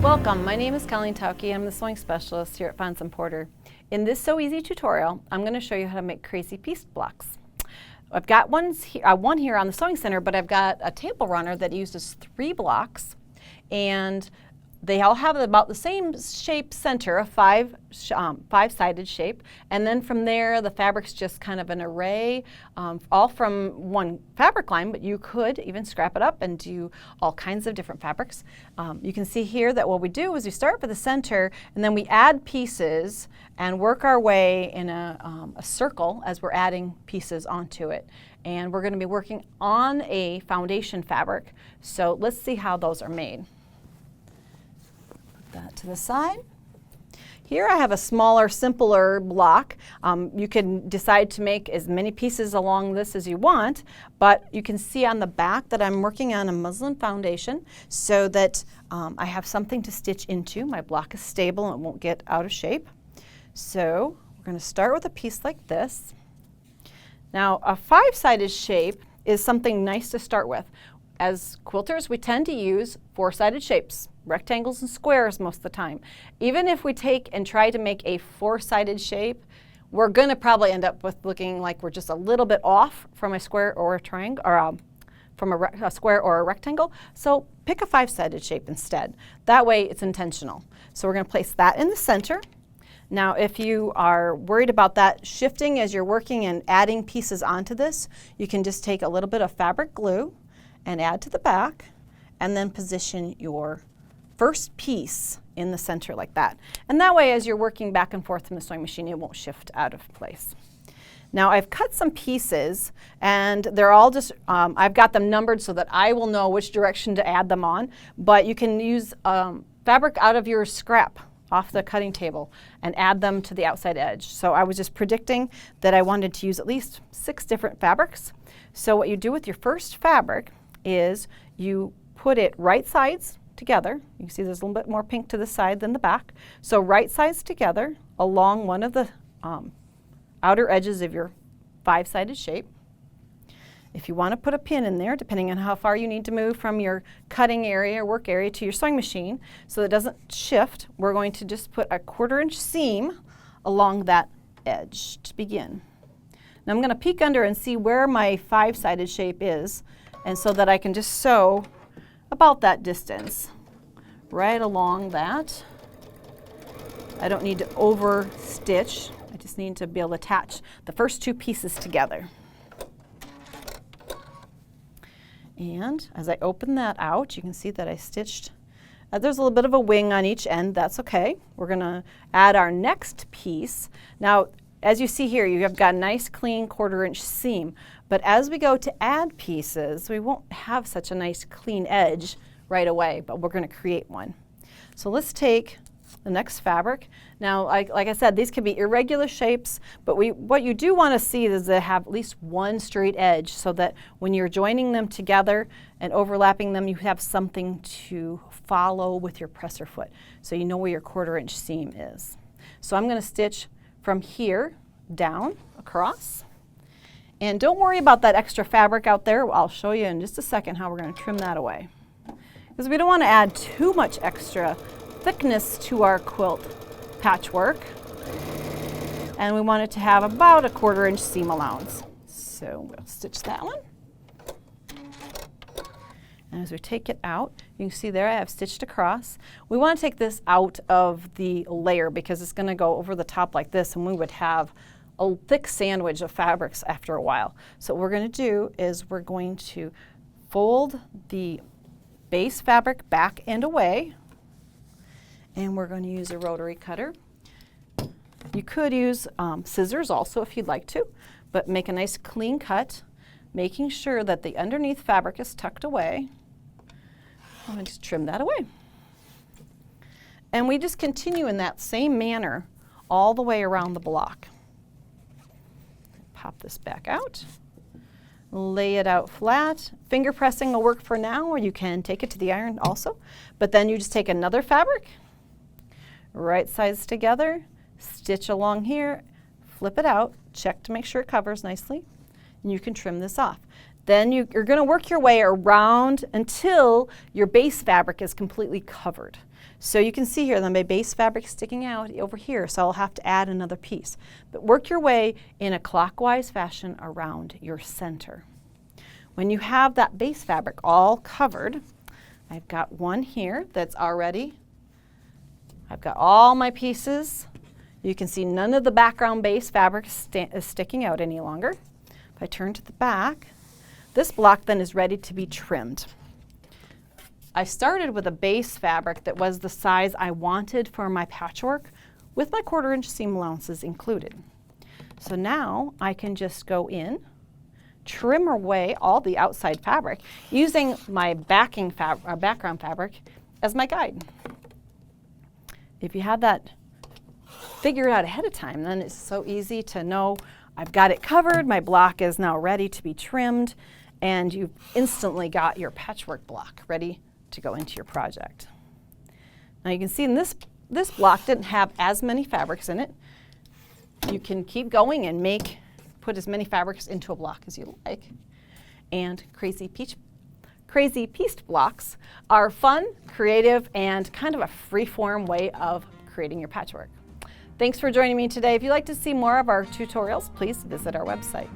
Welcome, my name is Colleen Tauke. I'm the sewing specialist here at Fons Porter. In this Sew Easy tutorial, I'm going to show you how to make crazy piece blocks. I've got one here on the Sewing Center, but I've got a table runner that uses 3 blocks, and they all have about the same shape center, a five-sided shape, and then from there the fabric's just kind of an array, all from one fabric line, but you could even scrap it up and do all kinds of different fabrics. You can see here that what we do is we start with the center and then we add pieces and work our way in a circle as we're adding pieces onto it. And we're going to be working on a foundation fabric, so let's see how those are made. That to the side. Here I have a smaller, simpler block. You can decide to make as many pieces along this as you want, but you can see on the back that I'm working on a muslin foundation so that I have something to stitch into. My block is stable and it won't get out of shape. So we're going to start with a piece like this. Now a 5-sided shape is something nice to start with. As quilters, we tend to use 4-sided shapes, rectangles and squares most of the time. Even if we take and try to make a 4-sided shape, we're going to probably end up with looking like we're just a little bit off from a square or a triangle, or from a square or a rectangle. So pick a 5-sided shape instead. That way it's intentional. So we're going to place that in the center. Now if you are worried about that shifting as you're working and adding pieces onto this, you can just take a little bit of fabric glue and add to the back, and then position your first piece in the center like that. And that way, as you're working back and forth in the sewing machine, it won't shift out of place. Now I've cut some pieces, and they're all just, I've got them numbered so that I will know which direction to add them on, but you can use fabric out of your scrap off the cutting table and add them to the outside edge. So I was just predicting that I wanted to use at least 6 different fabrics. So what you do with your first fabric is you put it right sides together. You can see there's a little bit more pink to the side than the back. So right sides together along one of the outer edges of your 5-sided shape. If you want to put a pin in there, depending on how far you need to move from your cutting area or work area to your sewing machine so that it doesn't shift, we're going to just put a 1/4-inch seam along that edge to begin. Now I'm going to peek under and see where my 5-sided shape is, and so that I can just sew about that distance right along that. I don't need to over stitch. I just need to be able to attach the first 2 pieces together. And as I open that out, you can see that I stitched, there's a little bit of a wing on each end. That's okay. We're going to add our next piece. Now as you see here, you have got a nice clean 1/4-inch seam, but as we go to add pieces, we won't have such a nice clean edge right away, but we're going to create one. So let's take the next fabric. Now, like I said, these can be irregular shapes, but what you do want to see is they have at least one straight edge so that when you're joining them together and overlapping them, you have something to follow with your presser foot, so you know where your 1/4-inch seam is. So I'm going to stitch from here down across. And don't worry about that extra fabric out there. I'll show you in just a second how we're going to trim that away, because we don't want to add too much extra thickness to our quilt patchwork, and we want it to have about a 1/4-inch seam allowance. So we'll stitch that one. And as we take it out, you can see there I have stitched across. We want to take this out of the layer because it's going to go over the top like this, and we would have a thick sandwich of fabrics after a while. So what we're going to do is we're going to fold the base fabric back and away, and we're going to use a rotary cutter. You could use scissors also if you'd like to, but make a nice clean cut, making sure that the underneath fabric is tucked away. I'm going to just trim that away. And we just continue in that same manner all the way around the block. Pop this back out, lay it out flat. Finger pressing will work for now, or you can take it to the iron also. But then you just take another fabric, right sides together, stitch along here, flip it out, check to make sure it covers nicely, and you can trim this off. Then you're going to work your way around until your base fabric is completely covered. So you can see here that my base fabric is sticking out over here, so I'll have to add another piece. But work your way in a clockwise fashion around your center. When you have that base fabric all covered, I've got one here that's already, I've got all my pieces. You can see none of the background base fabric is sticking out any longer. If I turn to the back, this block then is ready to be trimmed. I started with a base fabric that was the size I wanted for my patchwork with my 1/4 inch seam allowances included. So now I can just go in, trim away all the outside fabric using my background fabric as my guide. If you have that figured out ahead of time, then it's so easy to know I've got it covered, my block is now ready to be trimmed, and you've instantly got your patchwork block ready to go into your project. Now you can see in this block didn't have as many fabrics in it. You can keep going and put as many fabrics into a block as you like. And crazy pieced blocks are fun, creative, and kind of a free-form way of creating your patchwork. Thanks for joining me today. If you'd like to see more of our tutorials, please visit our website.